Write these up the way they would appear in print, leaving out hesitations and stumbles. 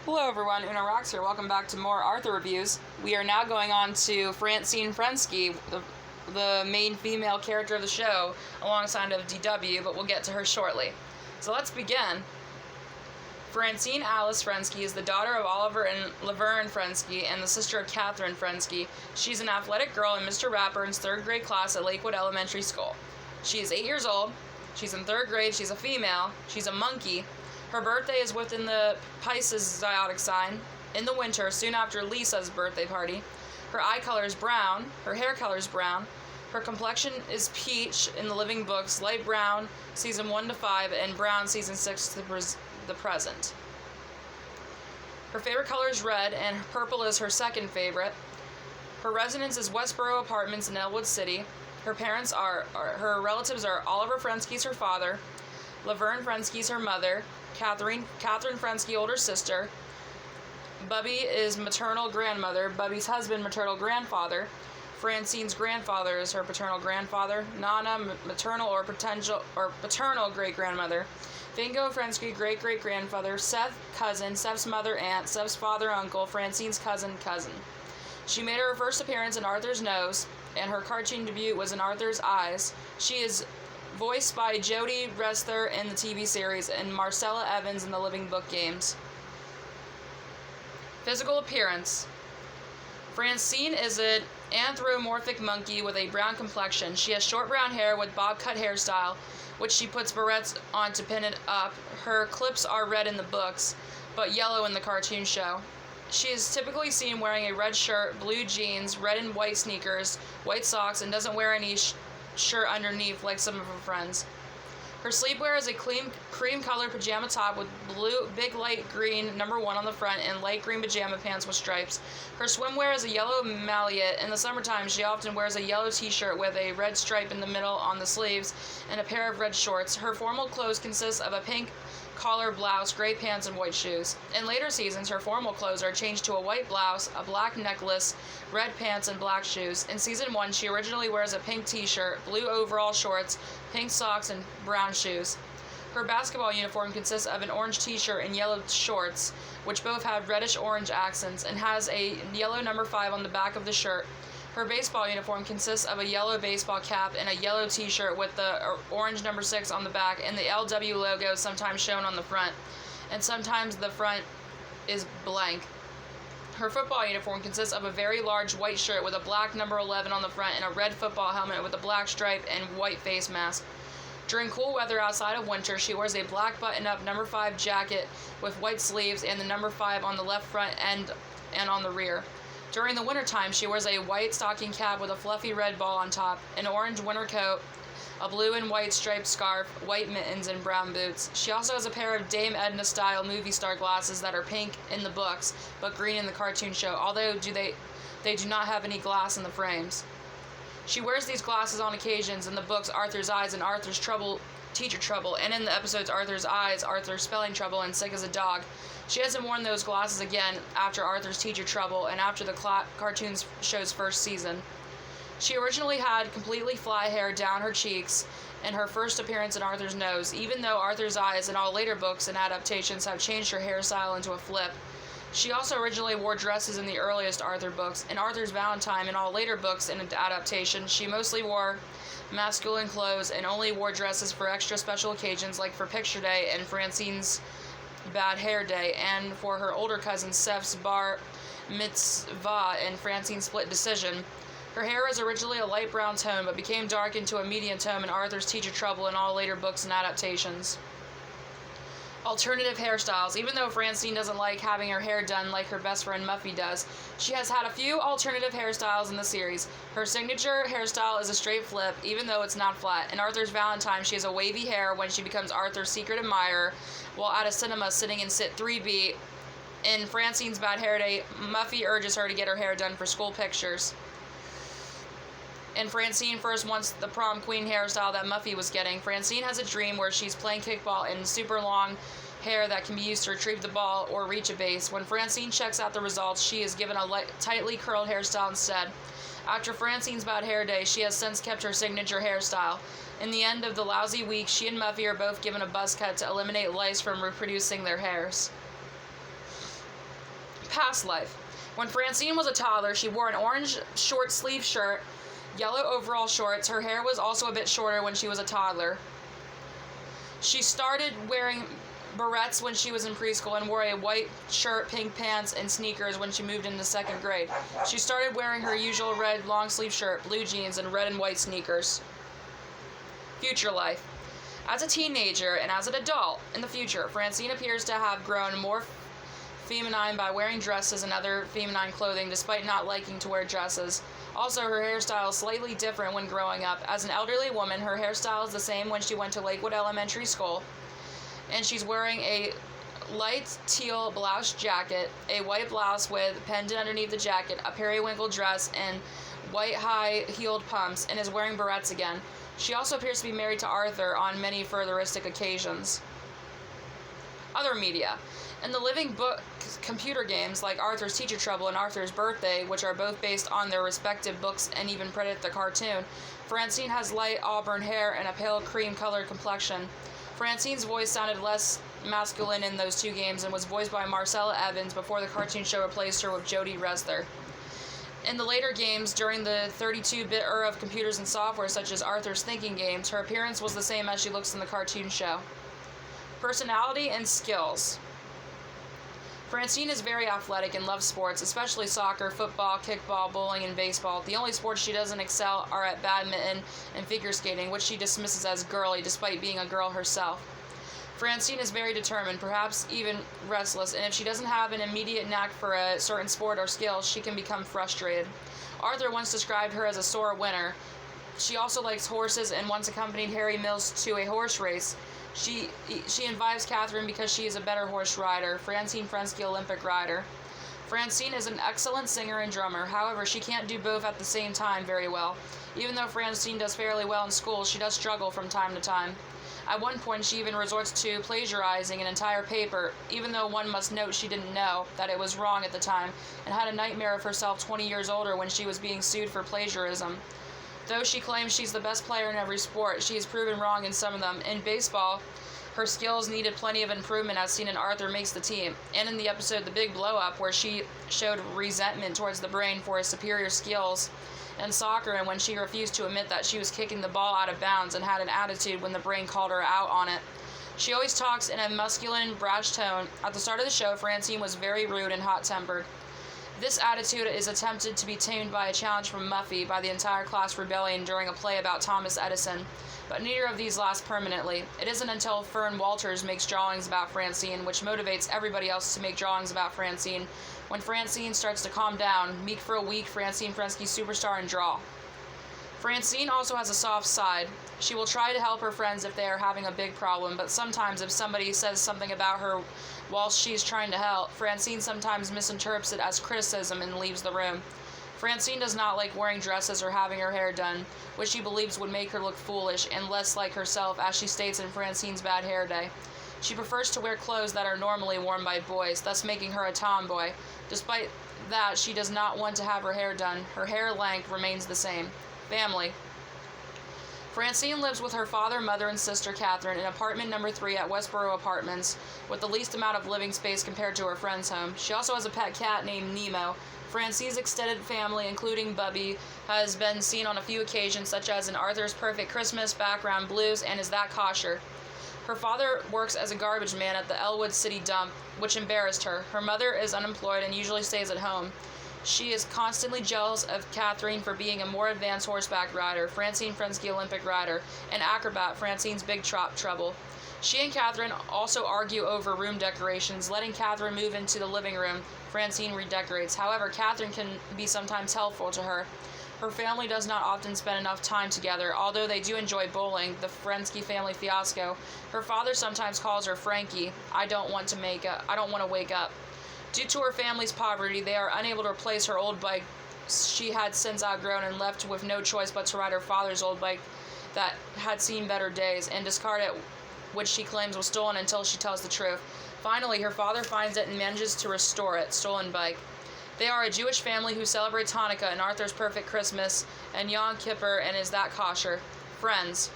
Hello everyone, Una Rocks here. Welcome back to more Arthur reviews. We are now going on to Francine Frensky, the main female character of the show, alongside of DW, but we'll get to her shortly. So let's begin. Francine Alice Frensky is the daughter of Oliver and Laverne Frensky and the sister of Catherine Frensky. She's an athletic girl in Mr. Ratburn's third grade class at Lakewood Elementary School. She is 8 years old. She's in third grade. She's a female. She's a monkey. Her birthday is within the Pisces zodiac sign. In the winter, soon after Lisa's birthday party. Her eye color is brown. Her hair color is brown. Her complexion is peach in the living books, light brown, season 1 to 5, and brown, season 6 to the present. Her favorite color is red, and purple is her second favorite. Her residence is Westboro Apartments in Elwood City. Her relatives are Oliver Frensky's her father, Laverne Frensky's her mother, Catherine Frensky, older sister. Bubby is maternal grandmother. Bubby's husband, maternal grandfather. Francine's grandfather is her paternal grandfather. Nana, maternal or paternal great-grandmother. Vingo Frensky, great-great-grandfather. Seth, cousin. Seth's mother, aunt. Seth's father, uncle. Francine's cousin. She made her first appearance in Arthur's Nose, and her cartoon debut was in Arthur's Eyes. She is voiced by Jodie Resther in the TV series and Marcella Evans in the Living Book games. Physical appearance. Francine is an anthropomorphic monkey with a brown complexion. She has short brown hair with bob cut hairstyle, which she puts barrettes on to pin it up. Her clips are red in the books, but yellow in the cartoon show. She is typically seen wearing a red shirt, blue jeans, red and white sneakers, white socks, and doesn't wear any shirt underneath like some of her friends. Her sleepwear is a cream colored pajama top with big light green number 1 on the front and light green pajama pants with stripes. Her swimwear is a yellow mallet. In the summertime, she often wears a yellow t-shirt with a red stripe in the middle on the sleeves and a pair of red shorts. Her formal clothes consist of a pink collar blouse, gray pants, and white shoes. In later seasons, her formal clothes are changed to a white blouse, a black necklace, red pants, and black shoes. In season 1, she originally wears a pink t-shirt, blue overall shorts, pink socks, and brown shoes. Her basketball uniform consists of an orange t-shirt and yellow shorts, which both have reddish-orange accents, and has a yellow number 5 on the back of the shirt. Her baseball uniform consists of a yellow baseball cap and a yellow t-shirt with the orange number 6 on the back and the LW logo sometimes shown on the front, and sometimes the front is blank. Her football uniform consists of a very large white shirt with a black number 11 on the front and a red football helmet with a black stripe and white face mask. During cool weather outside of winter, she wears a black button-up number 5 jacket with white sleeves and the number 5 on the left front and on the rear. During the wintertime, she wears a white stocking cap with a fluffy red ball on top, an orange winter coat, a blue and white striped scarf, white mittens, and brown boots. She also has a pair of Dame Edna-style movie star glasses that are pink in the books, but green in the cartoon show, although they do not have any glass in the frames. She wears these glasses on occasions in the books Arthur's Eyes and Arthur's Teacher Trouble, and in the episodes Arthur's Eyes, Arthur's Spelling Trouble, and Sick as a Dog. She hasn't worn those glasses again after Arthur's Teacher Trouble and after the cartoon show's first season. She originally had completely fly hair down her cheeks in her first appearance in Arthur's Nose, even though Arthur's Eyes and all later books and adaptations have changed her hairstyle into a flip. She also originally wore dresses in the earliest Arthur books. In Arthur's Valentine and all later books and adaptations, she mostly wore masculine clothes and only wore dresses for extra special occasions like for Picture Day and Francine's Bad Hair Day, and for her older cousin Seth's Bar Mitzvah and Francine's Split Decision. Her hair was originally a light brown tone but became darkened to a medium tone in Arthur's Teacher Trouble and all later books and adaptations. Alternative hairstyles. Even though Francine doesn't like having her hair done like her best friend Muffy does, she has had a few alternative hairstyles in the series. Her signature hairstyle is a straight flip, even though it's not flat. In Arthur's Valentine, she has a wavy hair when she becomes Arthur's secret admirer, while at a cinema sitting in Sit 3B. In Francine's Bad Hair Day, Muffy urges her to get her hair done for school pictures. And Francine first wants the prom queen hairstyle that Muffy was getting. Francine has a dream where she's playing kickball in super long hair that can be used to retrieve the ball or reach a base. When Francine checks out the results, she is given a tightly curled hairstyle instead. After Francine's Bad Hair Day, she has since kept her signature hairstyle. In the end of the lousy week, she and Muffy are both given a buzz cut to eliminate lice from reproducing their hairs. Past life. When Francine was a toddler, she wore an orange short sleeve shirt, yellow overall shorts. Her hair was also a bit shorter when she was a toddler. She started wearing barrettes when she was in preschool and wore a white shirt, pink pants, and sneakers when she moved into second grade. She started wearing her usual red long sleeve shirt, blue jeans, and red and white sneakers. Future life. As a teenager and as an adult in the future, Francine appears to have grown more feminine by wearing dresses and other feminine clothing despite not liking to wear dresses. Also, her hairstyle is slightly different when growing up. As an elderly woman, her hairstyle is the same when she went to Lakewood Elementary School, and she's wearing a light teal blouse jacket, a white blouse with pendant underneath the jacket, a periwinkle dress, and white high-heeled pumps, and is wearing barrettes again. She also appears to be married to Arthur on many furtheristic occasions. Other media. In the living book computer games like Arthur's Teacher Trouble and Arthur's Birthday, which are both based on their respective books and even predate the cartoon, Francine has light auburn hair and a pale cream-colored complexion. Francine's voice sounded less masculine in those two games and was voiced by Marcella Evans before the cartoon show replaced her with Jodie Resler. In the later games, during the 32-bit era of computers and software such as Arthur's Thinking Games, her appearance was the same as she looks in the cartoon show. Personality and skills. Francine is very athletic and loves sports, especially soccer, football, kickball, bowling, and baseball. The only sports she doesn't excel are at badminton and figure skating, which she dismisses as girly despite being a girl herself. Francine is very determined, perhaps even restless, and if she doesn't have an immediate knack for a certain sport or skill, she can become frustrated. Arthur once described her as a sore winner. She also likes horses and once accompanied Harry Mills to a horse race. She invites Catherine because she is a better horse rider. Francine Frensky, Olympic rider. Francine is an excellent singer and drummer. However, she can't do both at the same time very well. Even though Francine does fairly well in school, she does struggle from time to time. At one point, she even resorts to plagiarizing an entire paper, even though one must note she didn't know that it was wrong at the time, and had a nightmare of herself 20 years older when she was being sued for plagiarism. Though she claims she's the best player in every sport, she is proven wrong in some of them. In baseball, her skills needed plenty of improvement as seen in Arthur Makes the Team, and in the episode The Big Blow Up, where she showed resentment towards the brain for his superior skills. In soccer, and when she refused to admit that she was kicking the ball out of bounds and had an attitude when the brain called her out on it. She always talks in a masculine, brash tone. At the start of the show, Francine was very rude and hot-tempered. This attitude is attempted to be tamed by a challenge from Muffy by the entire class rebellion during a play about Thomas Edison, but neither of these last permanently. It isn't until Fern Walters makes drawings about Francine, which motivates everybody else to make drawings about Francine. When Francine starts to calm down, meek for a week, Francine Frensky superstar and draw. Francine also has a soft side. She will try to help her friends if they are having a big problem, but sometimes if somebody says something about her while she's trying to help, Francine sometimes misinterprets it as criticism and leaves the room. Francine does not like wearing dresses or having her hair done, which she believes would make her look foolish and less like herself, as she states in Francine's Bad Hair Day. She prefers to wear clothes that are normally worn by boys, thus making her a tomboy. Despite that, she does not want to have her hair done. Her hair length remains the same. Family. Francine lives with her father, mother, and sister Catherine in apartment number 3 at Westboro Apartments, with the least amount of living space compared to her friend's home. She also has a pet cat named Nemo. Francine's extended family, including Bubby, has been seen on a few occasions, such as in Arthur's Perfect Christmas, Background Blues, and Is That Kosher? Her father works as a garbage man at the Elwood City dump, which embarrassed her. Her mother is unemployed and usually stays at home. She is constantly jealous of Catherine for being a more advanced horseback rider, Francine Frensky, Olympic rider, and acrobat, Francine's big trouble. She and Catherine also argue over room decorations, letting Catherine move into the living room. Francine redecorates. However, Catherine can be sometimes helpful to her. Her family does not often spend enough time together, although they do enjoy bowling, the Frensky family fiasco. Her father sometimes calls her Frankie. I don't want to wake up. Due to her family's poverty, they are unable to replace her old bike she had since outgrown and left with no choice but to ride her father's old bike that had seen better days and discard it, which she claims was stolen until she tells the truth. Finally, her father finds it and manages to restore it, stolen bike. They are a Jewish family who celebrates Hanukkah and Arthur's Perfect Christmas and Yom Kippur and Is That Kosher? Friends.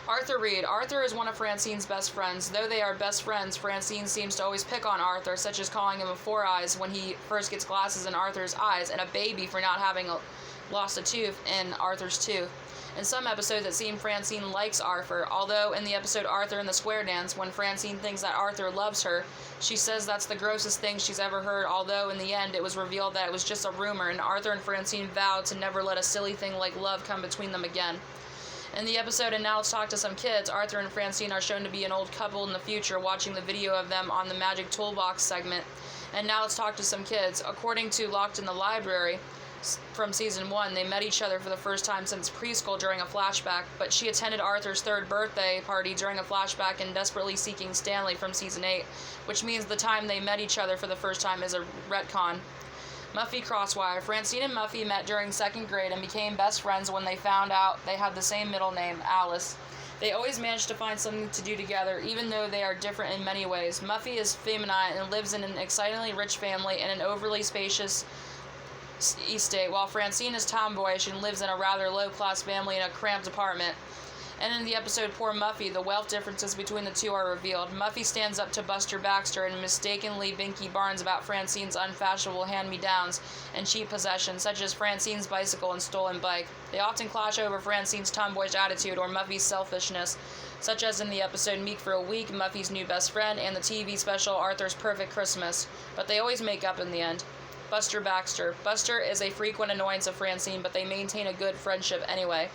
Arthur Reed. Arthur is one of Francine's best friends. Though they are best friends, Francine seems to always pick on Arthur, such as calling him a four eyes when he first gets glasses in Arthur's eyes, and a baby for not having lost a tooth in Arthur's tooth. In some episodes, it seems Francine likes Arthur, although in the episode Arthur and the Square Dance, when Francine thinks that Arthur loves her, she says that's the grossest thing she's ever heard, although in the end it was revealed that it was just a rumor, and Arthur and Francine vowed to never let a silly thing like love come between them again. In the episode And Now Let's Talk to Some Kids, Arthur and Francine are shown to be an old couple in the future, watching the video of them on the Magic Toolbox segment. And Now Let's Talk to Some Kids. According to Locked in the Library from season 1, they met each other for the first time since preschool during a flashback, but she attended Arthur's third birthday party during a flashback in Desperately Seeking Stanley from season 8, which means the time they met each other for the first time is a retcon. Muffy Crosswire. Francine and Muffy met during 2nd grade and became best friends when they found out they had the same middle name, Alice. They always manage to find something to do together, even though they are different in many ways. Muffy is feminine and lives in an excitingly rich family in an overly spacious estate, while Francine is tomboyish and lives in a rather low-class family in a cramped apartment. And in the episode Poor Muffy, the wealth differences between the two are revealed. Muffy stands up to Buster Baxter and mistakenly Binky Barnes about Francine's unfashionable hand-me-downs and cheap possessions, such as Francine's bicycle and stolen bike. They often clash over Francine's tomboyish attitude or Muffy's selfishness, such as in the episode Meek for a Week, Muffy's New Best Friend, and the TV special Arthur's Perfect Christmas. But they always make up in the end. Buster Baxter. Buster is a frequent annoyance of Francine, but they maintain a good friendship anyway.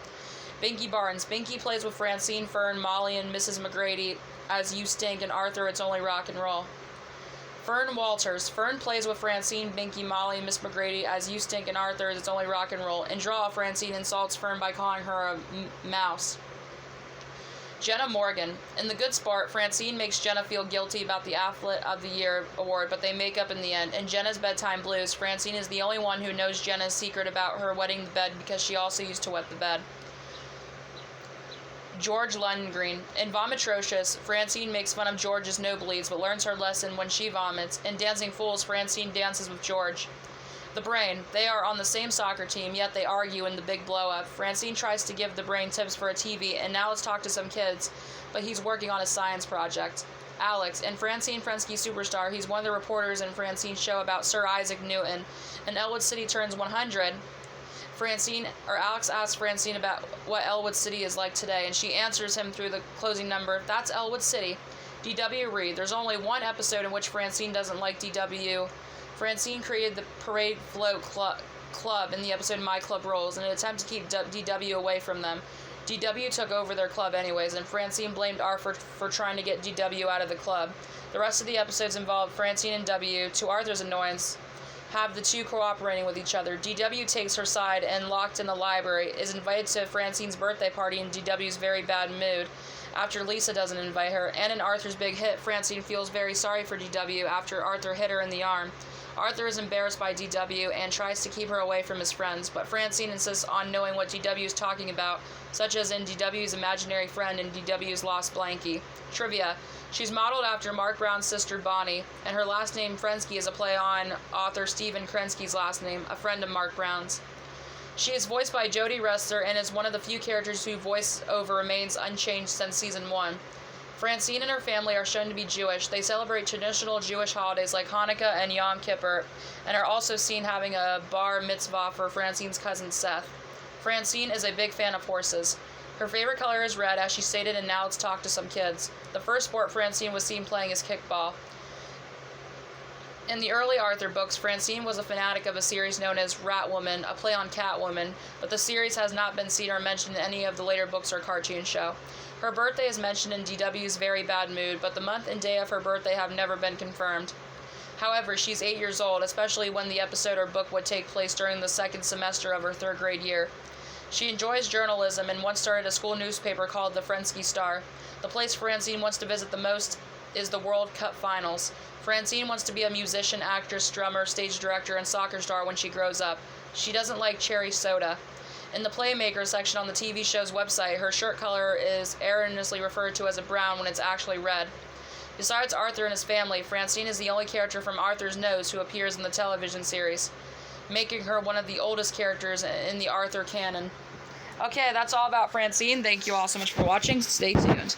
Binky Barnes. Binky plays with Francine, Fern, Molly, and Mrs. McGrady as You Stink and Arthur It's Only Rock and Roll. Fern Walters. Fern plays with Francine, Binky, Molly, and Miss McGrady as You Stink and Arthur It's Only Rock and Roll. In Draw, Francine insults Fern by calling her a mouse. Jenna Morgan. In The Good Sport, Francine makes Jenna feel guilty about the Athlete of the Year award, but they make up in the end. In Jenna's Bedtime Blues, Francine is the only one who knows Jenna's secret about her wetting the bed because she also used to wet the bed. George Lundgren. In Vomitrocious, Francine makes fun of George's nosebleeds, but learns her lesson when she vomits. In Dancing Fools, Francine dances with George. The Brain. They are on the same soccer team, yet they argue in The Big Blow-Up. Francine tries to give the Brain tips for a TV, and Now Let's Talk to Some Kids, but he's working on a science project. Alex. In Francine Frensky Superstar, he's one of the reporters in Francine's show about Sir Isaac Newton. In Elwood City Turns 100, Alex asks Francine about what Elwood City is like today, and she answers him through the closing number, "That's Elwood City." D.W. Reed. There's only one episode in which Francine doesn't like D.W. Francine created the Parade Float Club in the episode My Club Rules in an attempt to keep D.W. away from them. D.W. took over their club anyways, and Francine blamed Arthur for trying to get D.W. out of the club. The rest of the episodes involve Francine and W, to Arthur's annoyance, have the two cooperating with each other. D.W. takes her side and, locked in the library, is invited to Francine's birthday party in D.W.'s very bad mood after Lisa doesn't invite her, and in Arthur's Big Hit, Francine feels very sorry for D.W. after Arthur hit her in the arm. Arthur is embarrassed by D.W. and tries to keep her away from his friends, but Francine insists on knowing what D.W. is talking about, such as in D.W.'s imaginary friend and D.W.'s lost blankie. Trivia. She's modeled after Mark Brown's sister Bonnie, and her last name Frensky is a play on author Stephen Krensky's last name, a friend of Mark Brown's. She is voiced by Jodie Ressler and is one of the few characters whose voiceover remains unchanged since season 1. Francine and her family are shown to be Jewish. They celebrate traditional Jewish holidays like Hanukkah and Yom Kippur, and are also seen having a bar mitzvah for Francine's cousin Seth. Francine is a big fan of horses. Her favorite color is red, as she stated in Now Let's Talk to Some Kids. The first sport Francine was seen playing is kickball. In the early Arthur books, Francine was a fanatic of a series known as Ratwoman, a play on Catwoman, but the series has not been seen or mentioned in any of the later books or cartoon show. Her birthday is mentioned in D.W.'s Very Bad Mood, but the month and day of her birthday have never been confirmed. However, she's 8 years old, especially when the episode or book would take place during the second semester of her 3rd grade year. She enjoys journalism and once started a school newspaper called the Frensky Star. The place Francine wants to visit the most is the World Cup Finals. Francine wants to be a musician, actress, drummer, stage director, and soccer star when she grows up. She doesn't like cherry soda. In the Playmaker section on the TV show's website, her shirt color is erroneously referred to as a brown when it's actually red. Besides Arthur and his family, Francine is the only character from Arthur's Nose who appears in the television series, making her one of the oldest characters in the Arthur canon. Okay, that's all about Francine. Thank you all so much for watching. Stay tuned.